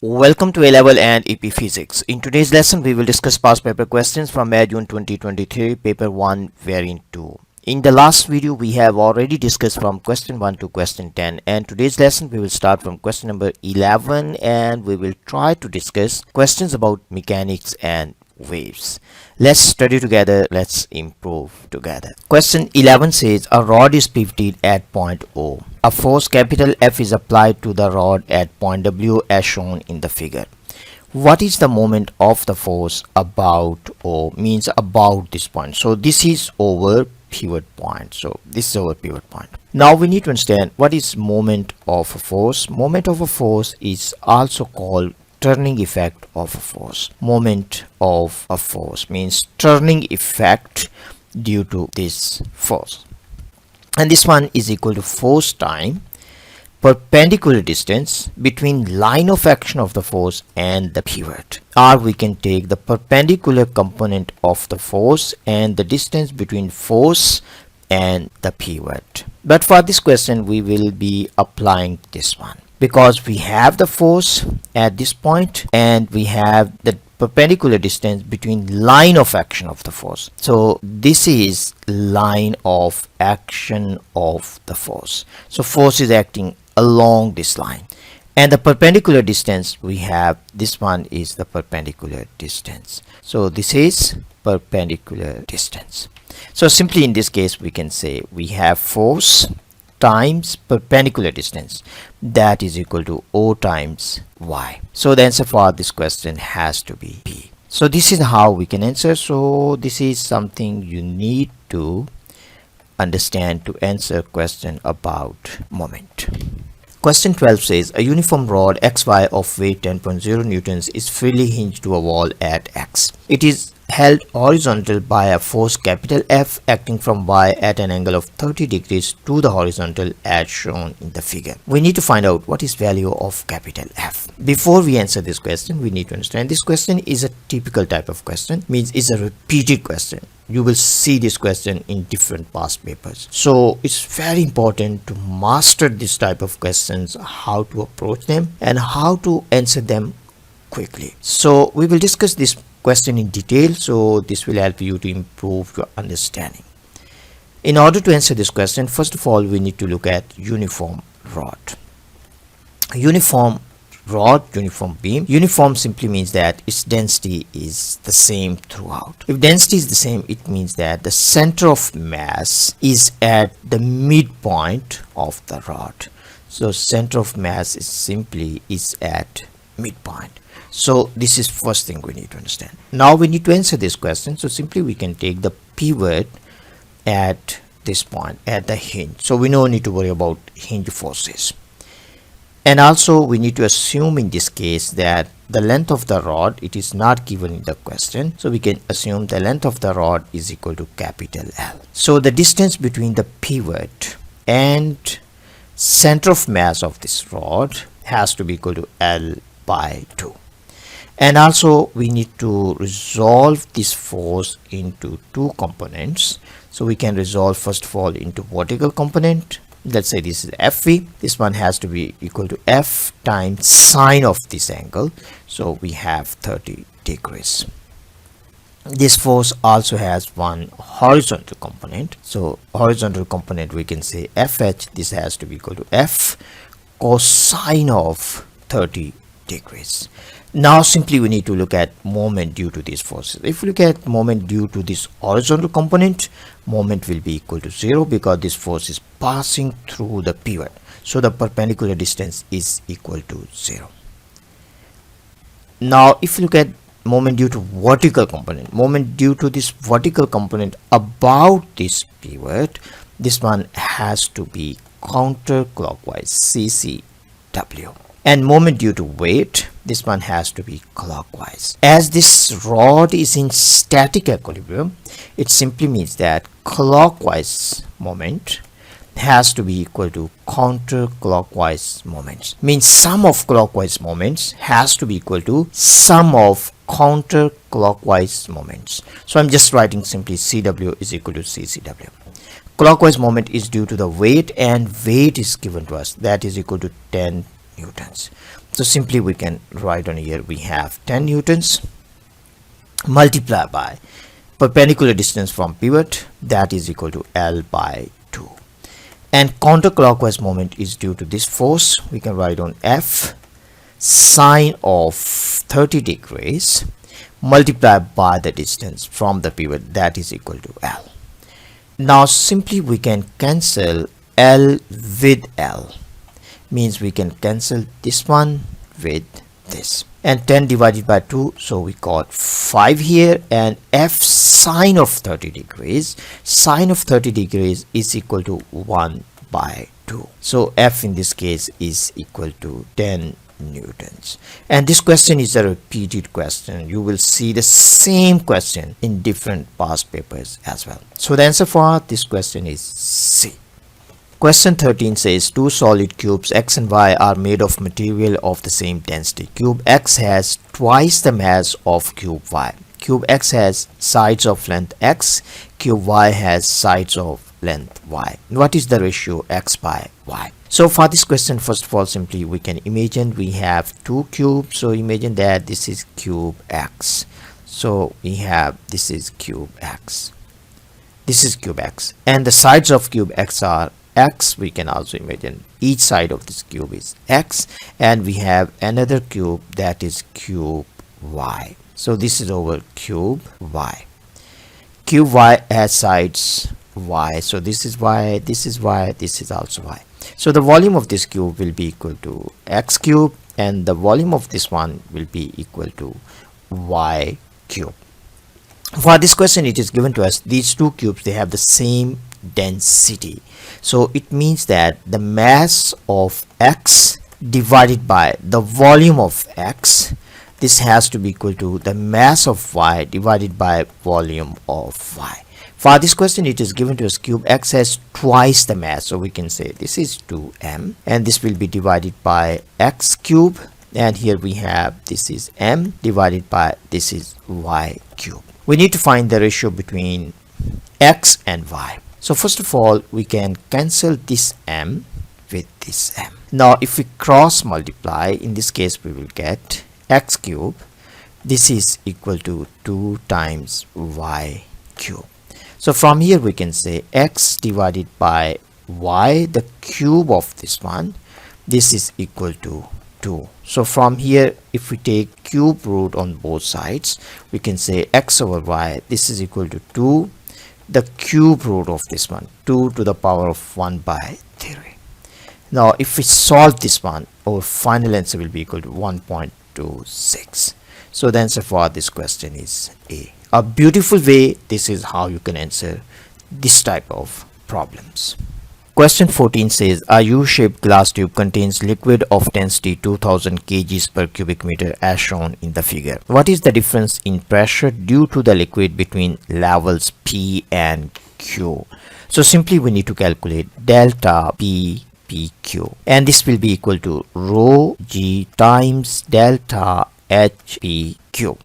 Welcome to A-Level and EP Physics. In today's lesson, we will discuss past paper questions from May June 2023, paper 1, variant 2. In the last video, we have already discussed from question 1 to question 10, and today's lesson we will start from question number 11 and we will try to discuss questions about mechanics and waves. Let's study together, let's improve together. Question 11 says a rod is pivoted at point O. A force capital F is applied to the rod at point W as shown in the figure. What is the moment of the force about O? Means about this point. So this is over pivot point. So this is our pivot point. Now we need to understand what is moment of a force. Moment of a force is also called turning effect of a force. Moment of a force means turning effect due to this force. And this one is equal to force time perpendicular distance between line of action of the force and the pivot. Or we can take the perpendicular component of the force and the distance between force and the pivot. But for this question we will be applying this one, because we have the force at this point and we have the perpendicular distance between line of action of the force. So this is line of action of the force. So force is acting along this line, and the perpendicular distance we have, this one is the perpendicular distance. So this is perpendicular distance. So simply in this case we can say we have force times perpendicular distance, that is equal to O times Y. So the answer for this question has to be B. So this is how we can answer. So this is something you need to understand to answer question about moment. Question 12 says a uniform rod XY of weight 10.0 newtons is freely hinged to a wall at X. It is held horizontal by a force capital F acting from Y at an angle of 30 degrees to the horizontal as shown in the figure. We need to find out what is value of capital F. Before we answer this question, we need to understand this question is a typical type of question, means it's a repeated question. You will see this question in different past papers. So it's very important to master this type of questions, how to approach them and how to answer them quickly. So we will discuss this question in detail, so this will help you to improve your understanding. In order to answer this question, first of all we need to look at uniform rod. Uniform rod, uniform beam. Uniform simply means that its density is the same throughout. If density is the same, it means that the center of mass is at the midpoint of the rod. So center of mass is simply at midpoint. So this is first thing we need to understand. Now we need to answer this question. So simply we can take the pivot at this point, at the hinge. So we don't need to worry about hinge forces. And also we need to assume in this case that the length of the rod, it is not given in the question. So we can assume the length of the rod is equal to capital L. So the distance between the pivot and center of mass of this rod has to be equal to L by 2. And also we need to resolve this force into two components. So we can resolve first of all into vertical component. Let's say this is FV. This one has to be equal to F times sine of this angle. So we have 30 degrees. This force also has one horizontal component. So horizontal component we can say FH. This has to be equal to F cosine of 30 degrees. Now simply we need to look at moment due to these forces. If we look at moment due to this horizontal component, moment will be equal to 0 because this force is passing through the pivot. So the perpendicular distance is equal to 0. Now if you look at moment due to vertical component, moment due to this vertical component about this pivot, this one has to be counterclockwise, CCW. And moment due to weight, this one has to be clockwise. As this rod is in static equilibrium, it simply means that clockwise moment has to be equal to counterclockwise moments. Means sum of clockwise moments has to be equal to sum of counterclockwise moments. So I'm just writing simply CW is equal to CCW. Clockwise moment is due to the weight, and weight is given to us, that is equal to 10 newtons. So simply we can write on here, we have 10 newtons multiplied by perpendicular distance from pivot, that is equal to L by 2. And counterclockwise moment is due to this force. We can write on F sine of 30 degrees multiplied by the distance from the pivot, that is equal to L. Now simply we can cancel L with L, means we can cancel this one with this, and 10 divided by 2, so we got 5 here, and F sine of 30 degrees, sine of 30 degrees is equal to 1 by 2. So F in this case is equal to 10 newtons. And this question is a repeated question. You will see the same question in different past papers as well. So the answer for this question is C. Question 13 says two solid cubes X and Y are made of material of the same density. Cube X has twice the mass of cube Y. Cube X has sides of length X. Cube Y has sides of length Y. What is the ratio X by Y? So for this question, first of all, simply we can imagine we have two cubes. So imagine that this is cube X. So we have, this is cube X. This is cube X. And the sides of cube X are X. We can also imagine each side of this cube is X. And we have another cube, that is cube Y. So this is over cube Y. Cube Y has sides Y. So this is Y, this is Y, this is also Y. So the volume of this cube will be equal to X cube, and the volume of this one will be equal to Y cube. For this question, it is given to us these two cubes, they have the same density. So it means that the mass of X divided by the volume of X, this has to be equal to the mass of Y divided by volume of Y. For this question, it is given to us cube X has twice the mass, so we can say this is 2m, and this will be divided by X cube, and here we have this is m divided by this is Y cube. We need to find the ratio between X and Y. So first of all, we can cancel this m with this m. Now if we cross multiply, in this case we will get X cube, this is equal to 2 times Y cube. So from here we can say X divided by Y, the cube of this one, this is equal to 2. So from here, if we take cube root on both sides, we can say X over Y, this is equal to 2, the cube root of this one, 2 to the power of 1 by 3. Now if we solve this one, our final answer will be equal to 1.26. So the answer for this question is A. A beautiful way, this is how you can answer this type of problems. Question 14 says a U-shaped glass tube contains liquid of density 2000 kgs per cubic meter as shown in the figure. What is the difference in pressure due to the liquid between levels P and Q? So simply we need to calculate delta P PQ, and this will be equal to rho G times delta H PQ.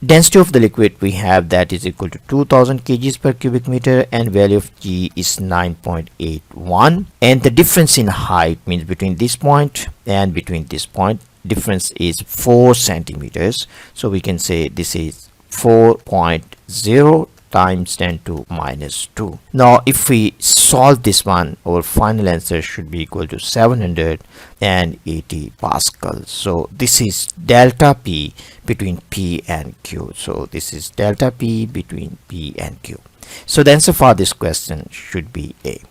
Density of the liquid we have, that is equal to 2000 kgs per cubic meter, and value of G is 9.81, and the difference in height, means between this point and between this point, difference is 4 centimeters. So we can say this is 4.0 times 10 to minus 2. Now if we solve this one, our final answer should be equal to 780 pascals. So this is delta P between P and Q. So this is delta P between P and Q. So the answer for this question should be A.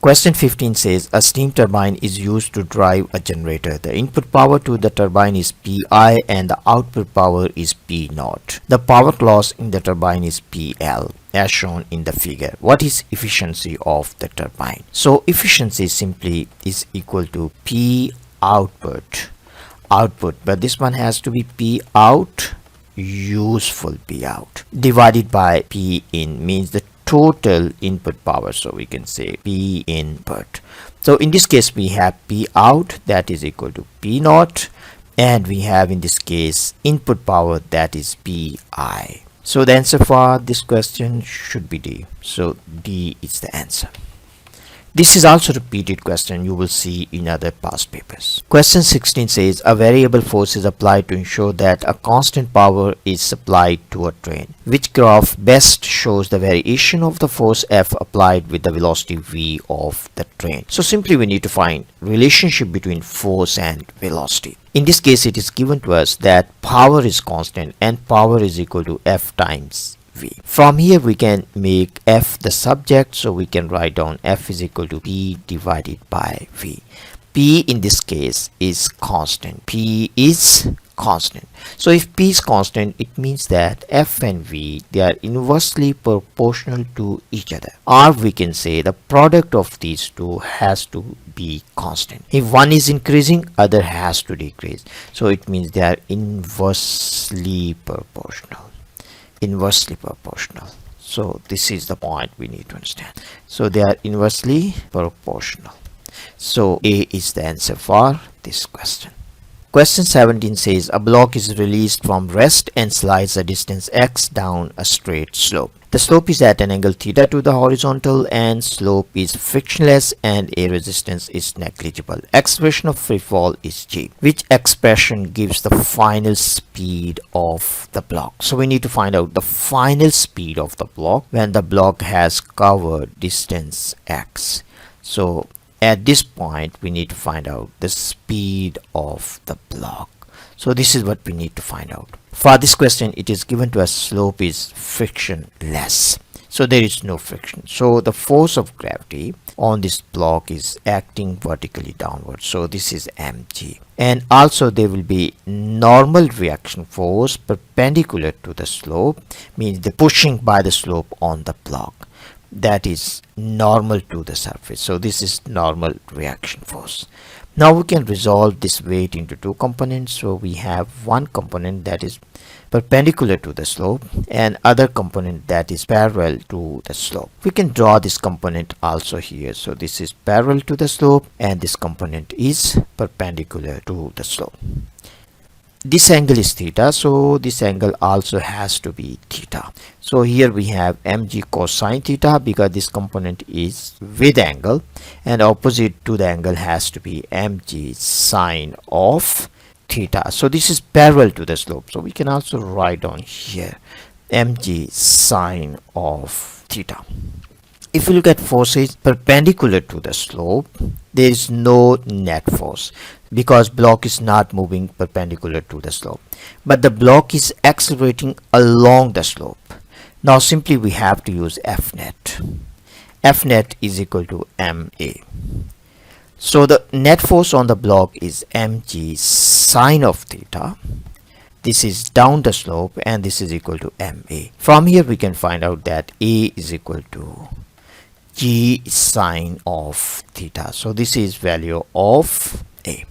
Question 15 says a steam turbine is used to drive a generator. The input power to the turbine is Pi and the output power is P0. The power loss in the turbine is PL as shown in the figure. What is efficiency of the turbine? So efficiency simply is equal to P output, but this one has to be P out, useful P out, divided by P in, means the total input power. So we can say P input. So in this case we have P out, that is equal to P0, and we have in this case input power, that is Pi. So the answer for this question should be D. So D is the answer. This is also repeated question you will see in other past papers. Question 16 says a variable force is applied to ensure that a constant power is supplied to a train. Which graph best shows the variation of the force F applied with the velocity v of the train? So simply we need to find relationship between force and velocity. In this case it is given to us that power is constant and power is equal to F times v. From here we can make F the subject, so we can write down F is equal to P divided by V. P in this case is constant. P is constant. So if P is constant, it means that F and V, they are inversely proportional to each other, or we can say the product of these two has to be constant. If one is increasing, other has to decrease, so it means they are inversely proportional. So this is the point we need to understand. So they are inversely proportional. So A is the answer for this question. Question 17 says a block is released from rest and slides a distance x down a straight slope. The slope is at an angle theta to the horizontal and slope is frictionless and a resistance is negligible. Expression of free fall is g. Which expression gives the final speed of the block? So we need to find out the final speed of the block when the block has covered distance x. So at this point we need to find out the speed of the block. So this is what we need to find out. For this question it is given to us slope is frictionless, so there is no friction, so the force of gravity on this block is acting vertically downwards, so this is mg. And also there will be normal reaction force perpendicular to the slope, means the pushing by the slope on the block, that is normal to the surface, so this is normal reaction force. Now we can resolve this weight into two components. So we have one component that is perpendicular to the slope and other component that is parallel to the slope. We can draw this component also here. So this is parallel to the slope and this component is perpendicular to the slope. This angle is theta, so this angle also has to be theta. So here we have mg cosine theta because this component is with angle, and opposite to the angle has to be mg sine of theta. So this is parallel to the slope, so we can also write down here mg sine of theta. If you look at forces perpendicular to the slope, there is no net force because block is not moving perpendicular to the slope, but the block is accelerating along the slope. Now simply we have to use F net. F net is equal to ma. So the net force on the block is mg sine of theta. This is down the slope and this is equal to ma. From here we can find out that a is equal to g sine of theta. So this is value of a.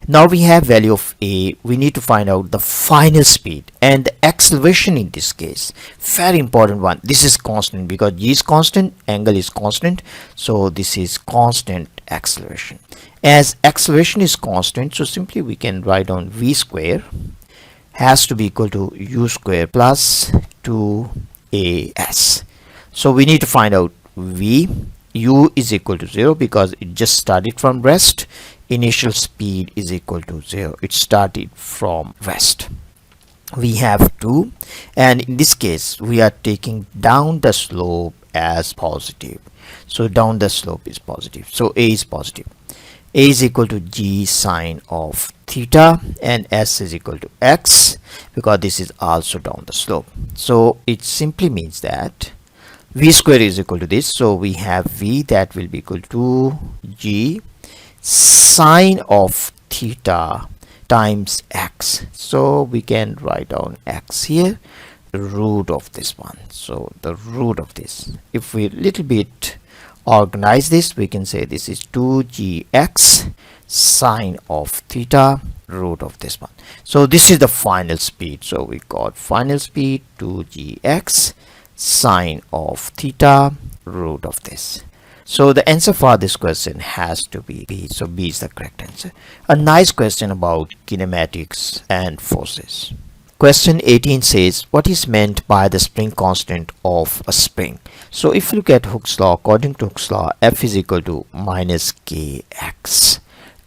Now we have value of a, we need to find out the final speed and the acceleration in this case. Very important one. This is constant because g is constant, angle is constant, so this is constant acceleration. As acceleration is constant, so simply we can write down v square has to be equal to u square plus 2as. So we need to find out v. U is equal to 0 because it just started from rest. Initial speed is equal to 0. It started from rest. We have 2, and in this case we are taking down the slope as positive. So down the slope is positive. So a is positive. A is equal to g sine of theta and s is equal to x because this is also down the slope. So it simply means that v square is equal to this. So we have v that will be equal to g sine of theta times x. So we can write down x here, root of this one. So the root of this, if we little bit organize this, we can say this is 2gx sine of theta root of this one. So this is the final speed. So we got final speed 2gx sine of theta root of this. So the answer for this question has to be B. So B is the correct answer. A nice question about kinematics and forces. Question 18 says, what is meant by the spring constant of a spring? So if you look at Hooke's law, according to Hooke's law, F is equal to minus kx.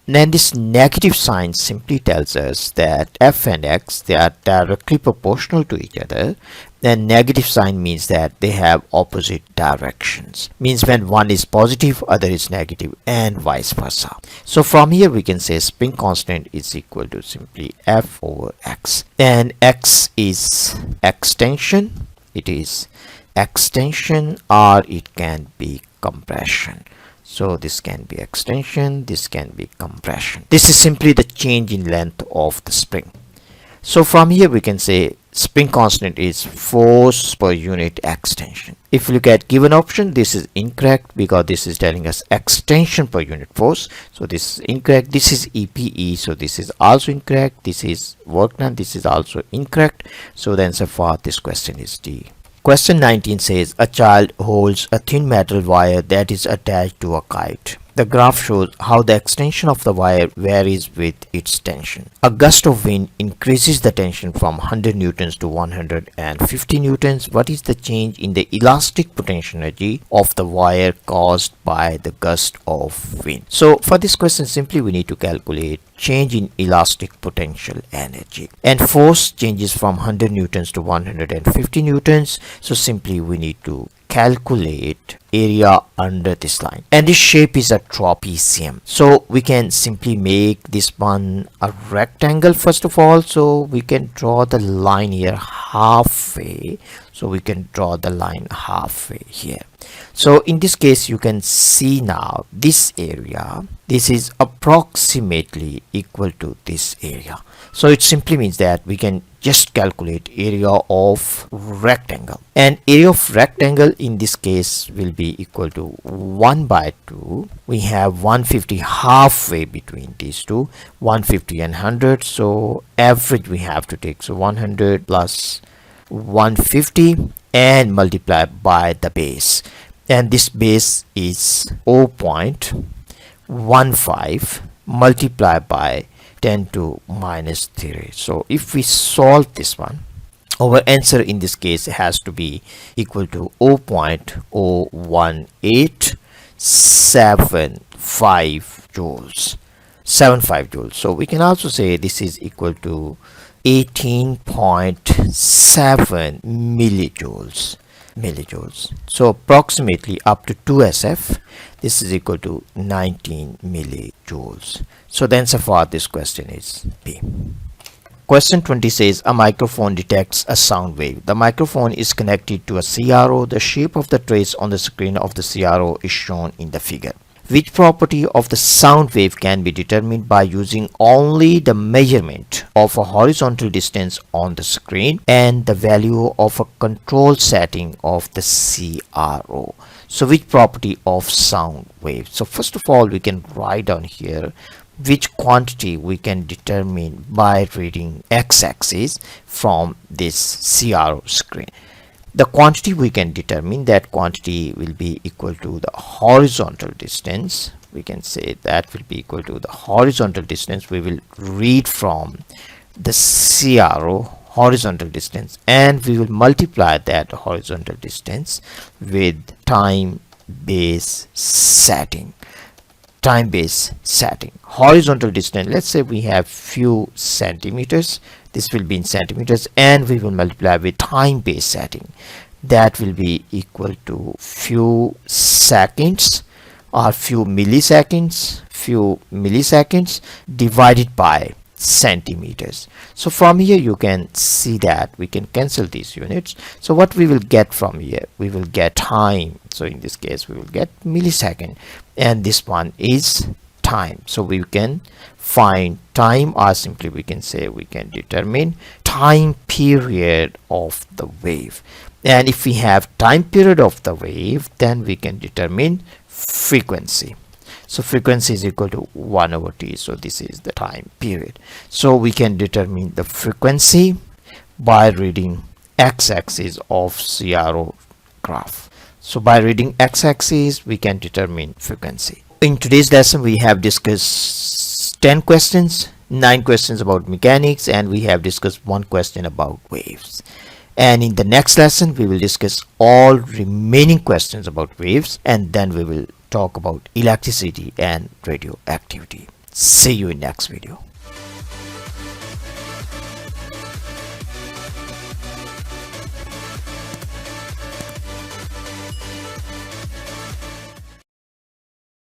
Then this negative sign simply tells us that F and X, they are directly proportional to each other. Then negative sign means that they have opposite directions. Means when one is positive, other is negative, and vice versa. So from here we can say spring constant is equal to simply F over X. And X is extension. It is extension, or it can be compression. So this can be extension, this can be compression. This is simply the change in length of the spring. So from here we can say spring constant is force per unit extension. If you look at given option, this is incorrect because this is telling us extension per unit force. So this is incorrect. This is EPE, so this is also incorrect. This is work done, this is also incorrect. So the answer for this question is D. Question 19 says, a child holds a thin metal wire that is attached to a kite. The graph shows how the extension of the wire varies with its tension. A gust of wind increases the tension from 100 newtons to 150 newtons. What is the change in the elastic potential energy of the wire caused by the gust of wind? So for this question, simply we need to calculate change in elastic potential energy. And force changes from 100 newtons to 150 newtons. So simply we need to calculate area under this line, and this shape is a trapezium. So we can simply make this one a rectangle first of all. So we can draw the line here halfway. So we can draw the line halfway here. So in this case you can see now this area, this is approximately equal to this area. So it simply means that we can just calculate area of rectangle, and area of rectangle in this case will be equal to 1 by 2. We have 150 halfway between these two, 150 and 100. So average we have to take, so 100 plus 150 and multiply by the base, and this base is 0.15 multiplied by 10 to minus 3. So if we solve this one, our answer in this case has to be equal to 0.01875 joules. 75 joules. So we can also say this is equal to 18.7 millijoules. So approximately up to 2 SF, this is equal to 19 millijoules. So the answer for this question is B. Question 20 says, a microphone detects a sound wave. The microphone is connected to a CRO. The shape of the trace on the screen of the CRO is shown in the figure. Which property of the sound wave can be determined by using only the measurement of a horizontal distance on the screen and the value of a control setting of the CRO? So which property of sound wave? So first of all, we can write down here which quantity we can determine by reading x-axis from this CRO screen. The quantity we can determine, that quantity will be equal to the horizontal distance. We can say that will be equal to the horizontal distance we will read from the CRO horizontal distance, and we will multiply that horizontal distance with time base setting. Horizontal distance, let's say we have few centimeters, this will be in centimeters, and we will multiply with time base setting, that will be equal to few seconds or few milliseconds divided by centimeters. So from here you can see that we can cancel these units. So what we will get from here, we will get time. So in this case we will get millisecond, and this one is time. So we can find time, or simply we can say we can determine time period of the wave. And if we have time period of the wave, then we can determine frequency. So frequency is equal to 1 over t. So this is the time period. So we can determine the frequency by reading x-axis of CRO graph. So by reading x-axis, we can determine frequency. In today's lesson, we have discussed 10 questions. 9 questions about mechanics, and we have discussed 1 question about waves. And in the next lesson we will discuss all remaining questions about waves, and then we will talk about electricity and radioactivity. See you in next video.